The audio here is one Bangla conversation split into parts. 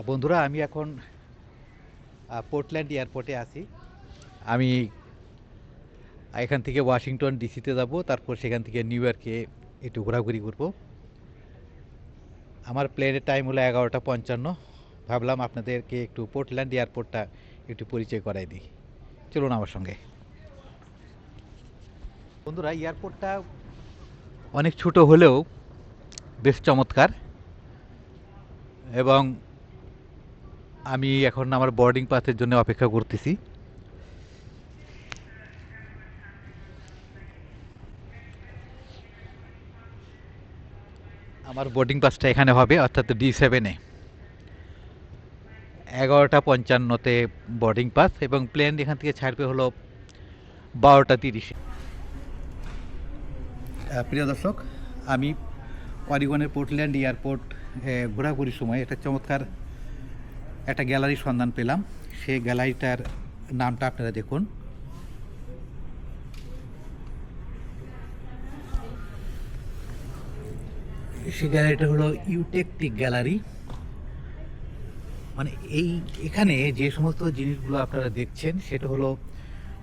বন্ধুরা, আমি এখন পোর্টল্যান্ড এয়ারপোর্টে আছি। আমি এখান থেকে ওয়াশিংটন ডিসিতে যাব, তারপর সেখান থেকে নিউ ইয়র্কে একটু ঘোরাঘুরি করব। আমার প্লেনের টাইম হলো 11:55। ভাবলাম আপনাদেরকে একটু পোর্টল্যান্ড এয়ারপোর্টটা একটু পরিচয় করাই দিই। চলুন আমার সঙ্গে। বন্ধুরা, এয়ারপোর্টটা অনেক ছোট হলেও বেশ চমৎকার, এবং আমি এখন আমার বোর্ডিং পাসের জন্য অপেক্ষা করতেছি। আমার বোর্ডিং পাসটা এখানে হবে, অর্থাৎ D7-এ 11:55-তে বোর্ডিং পাস, এবং প্লেন এখান থেকে ছাড়বে হলো 12:30-এ। প্রিয় দর্শক, আমি অরিগনের পোর্টল্যান্ড এয়ারপোর্ট ঘোরাঘুরির সময় একটা চমৎকার একটা গ্যালারির সন্ধান পেলাম। সেই গ্যালারিটার নামটা আপনারা দেখুন। সেই গ্যালারিটা হলো ইউটেকটিক গ্যালারি। মানে এখানে যে সমস্ত জিনিসগুলো আপনারা দেখছেন সেটা হলো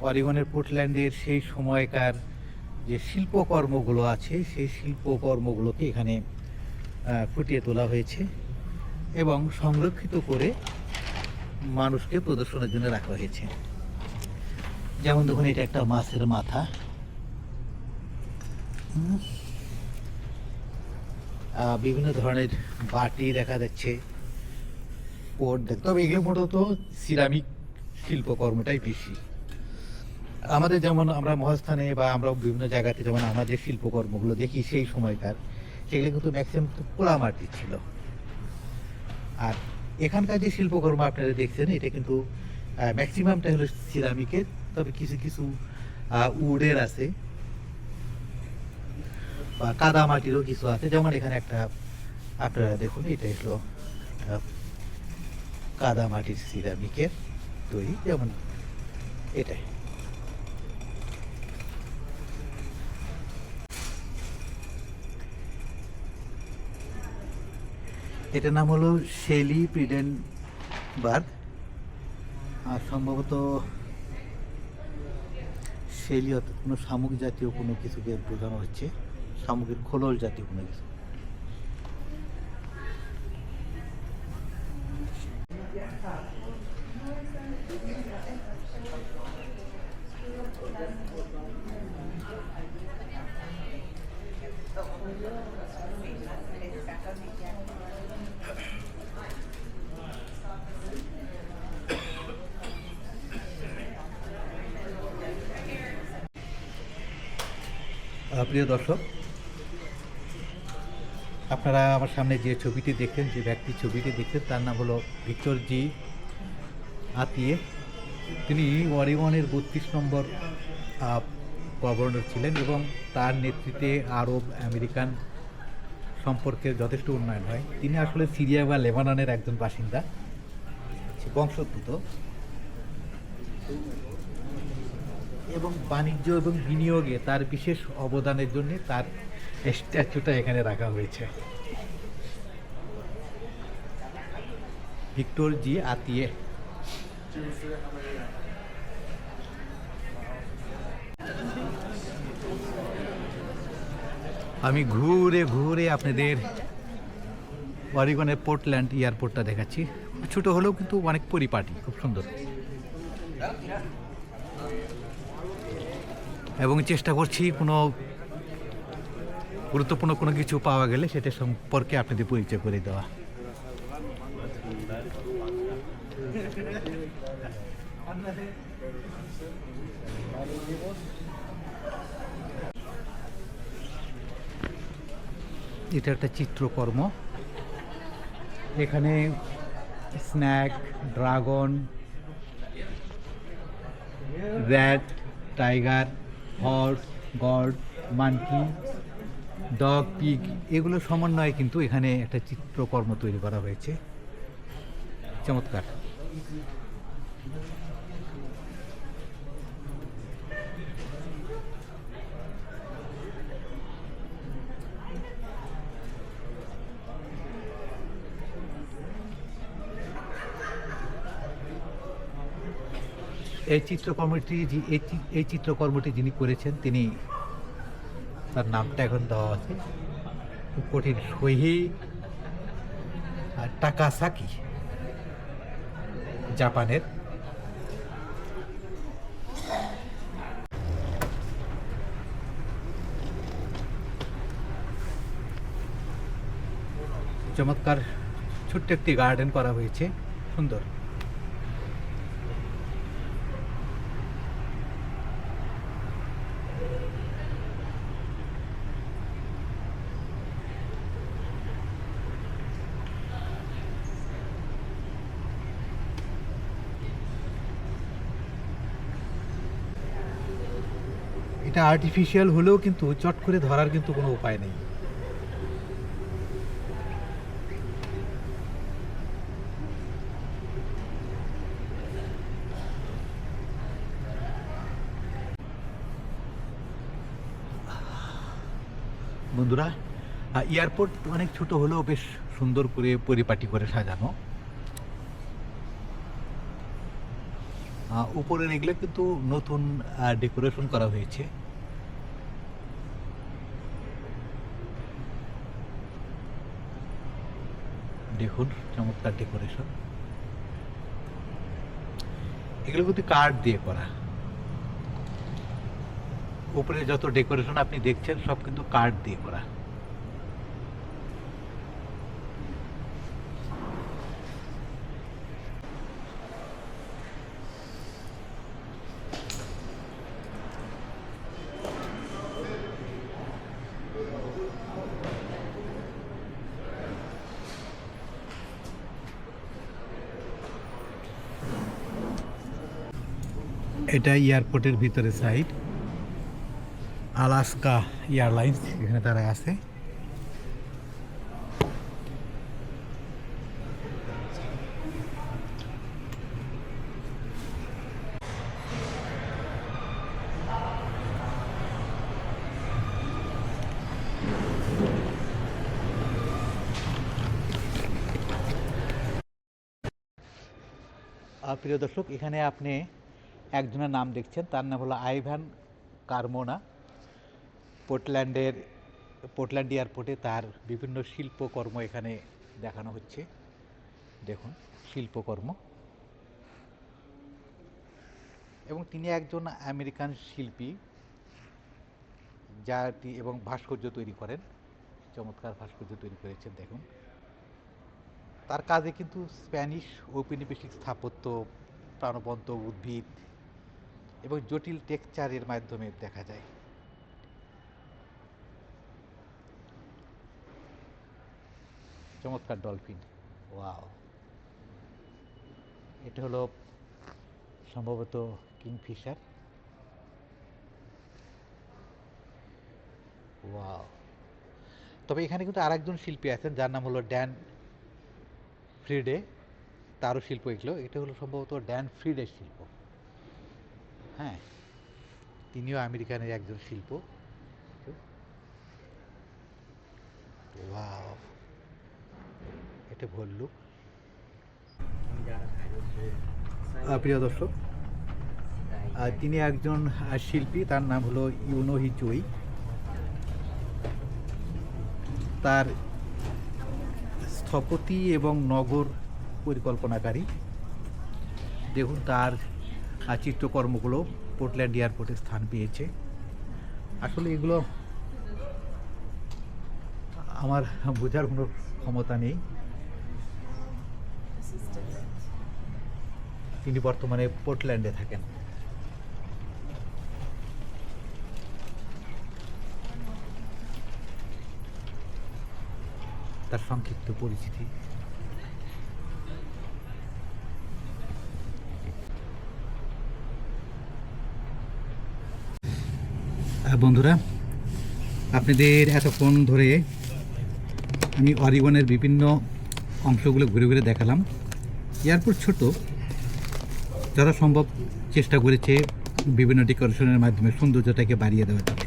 অরিগনের পোর্টল্যান্ডের সেই সময়কার যে শিল্পকর্মগুলো আছে, সেই শিল্পকর্মগুলোকে এখানে ফুটিয়ে তোলা হয়েছে এবং সংরক্ষিত করে মানুষকে প্রদর্শনের জন্য রাখা হয়েছে। যেমন দেখুন, এটা একটা মাছের মাথা। বিভিন্ন ধরনের বাটি দেখা যাচ্ছে, তবে এগুলো মূলত সিরামিক শিল্পকর্মটাই বেশি। আমাদের যেমন আমরা মহাস্থানে বা আমরা বিভিন্ন জায়গাতে যেমন আমাদের শিল্পকর্মগুলো দেখি সেই সময়কার, সেগুলো কিন্তু ম্যাক্সিমাম পোড়া মাটির ছিল। আর এখানকার যে শিল্পকর্ম আপনারা দেখছেন, এটা কিন্তু ম্যাক্সিমামটা হলো সিরামিকের, তবে কিছু কিছু উডের আছে বা কাদা মাটিরও কিছু আছে। যেমন এখানে একটা আপনারা দেখুন, এটা হলো কাদা মাটির সিরামিকের তৈরি, যেমন এটাই। এটার নাম হলো শেলি প্রিডেনবার্গ, আর সম্ভবত শেলি অর্থাৎ কোনো শামুক জাতীয় কোনো কিছুকে বোঝানো হচ্ছে, শামুকের খোলস জাতীয় কোনো কিছু। প্রিয় দর্শক, আপনারা আমার সামনে যে ছবিটি দেখছেন, যে ব্যক্তির ছবিটি দেখছেন, তার নাম হলো ভিক্টর জি আতিয়ে। তিনি অরিগনের 32 নম্বর গভর্নর ছিলেন, এবং তার নেতৃত্বে আরব আমেরিকান সম্পর্কের যথেষ্ট উন্নয়ন হয়। তিনি আসলে সিরিয়া বা লেবাননের একজন বাসিন্দা, বংশোদ্ভূত, এবং বাণিজ্য এবং বিনিয়োগে তার বিশেষ অবদানের জন্য তার স্ট্যাচুটা এখানে রাখা হয়েছে। ভিক্টর জি আতিয়ে। আমি ঘুরে ঘুরে আপনাদের অরিগনের পোর্টল্যান্ড এয়ারপোর্টটা দেখাচ্ছি। ছোট হলেও কিন্তু অনেক পরিপাটি, খুব সুন্দর, এবং চেষ্টা করছি কোনো গুরুত্বপূর্ণ কোনো কিছু পাওয়া গেলে সেটা সম্পর্কে আপনাদের পরিচয় করে দেওয়া। এটা একটা চিত্রকর্ম। এখানে snack, dragon, rat, tiger, horse, god, monkey, dog, pig, এগুলো সমন্বয়ে কিন্তু এখানে একটা চিত্রকর্ম তৈরি করা হয়েছে। চমৎকার। এই চিত্রকর্মটি এই চিত্রকর্মটি যিনি করেছেন তিনি, তার নামটা এখন দেওয়া আছে, খুব কঠিন, শোহি টাকাসাকি, জাপানের। চমৎকার ছোট্ট একটি গার্ডেন করা হয়েছে, সুন্দর। এটা আর্টিফিশিয়াল হলেও কিন্তু চট করে ধরার কিন্তু কোনো উপায় নেই। বন্ধুরা, এয়ারপোর্ট অনেক ছোট হলেও বেশ সুন্দর করে পরিপাটি করে সাজানো। উপরের এগুলো কিন্তু নতুন ডেকোরেশন করা হয়েছে। দেখুন চমৎকার ডেকোরেশন, এগুলো কিন্তু কাঠ দিয়ে করা। উপরে যত ডেকোরেশন আপনি দেখছেন সব কিন্তু কাঠ দিয়ে করা। এটা এয়ারপোর্টের ভিতরে সাইড, আলাস্কা এয়ারলাইন্স এখানে তারা আছে। প্রিয় দর্শক, এখানে আপনি একজনের নাম দেখছেন, তার নাম হলো আইভান কারমোনা। পোর্টল্যান্ড এয়ারপোর্টে তার বিভিন্ন শিল্পকর্ম এখানে দেখানো হচ্ছে। দেখুন শিল্পকর্ম, এবং তিনি একজন আমেরিকান শিল্পী যাটি এবং ভাস্কর্য তৈরি করেন, চমৎকার ভাস্কর্য তৈরি করেছেন। দেখুন তার কাজে কিন্তু স্প্যানিশ ঔপনিবেশিক স্থাপত্য, প্রাণবন্ত উদ্ভিদ এবং জটিল টেক্সচারের মাধ্যমে দেখা যায়। চমৎকার ডলফিন, ওয়াও! এটা হলো সম্ভবত কিংফিশার, ওয়াও! তবে এখানে কিন্তু আরেকজন শিল্পী আছেন যার নাম হলো ড্যান ফ্রিডে, তারও শিল্প এগুলো। এটা হলো সম্ভবত ড্যান ফ্রিডের শিল্প। হ্যাঁ, তিনিও আমেরিকানের একজন শিল্প। ওয়াও, এটা ভল্লুক। প্রিয় দর্শক, তিনি একজন শিল্পী, তার নাম হলো ইউনোহি চুই। তার স্থপতি এবং নগর পরিকল্পনাকারী। দেখুন তার চিত্রকর্মগুলো পোর্টল্যান্ড এয়ারপোর্টে স্থান পেয়েছে। আসলে এগুলো আমার বোঝার কোনো ক্ষমতা নেই। তিনি বর্তমানে পোর্টল্যান্ডে থাকেন। তার সংক্ষিপ্ত পরিচিতি। বন্ধুরা, আপনাদের এতক্ষণ ধরে আমি অরিগনের বিভিন্ন অংশগুলো ঘুরে ঘুরে দেখালাম। এয়ারপোর্ট ছোট, যথাসম্ভব চেষ্টা করেছে বিভিন্ন ডেকোরেশনের মাধ্যমে সৌন্দর্যটাকে বাড়িয়ে দেওয়ার জন্য।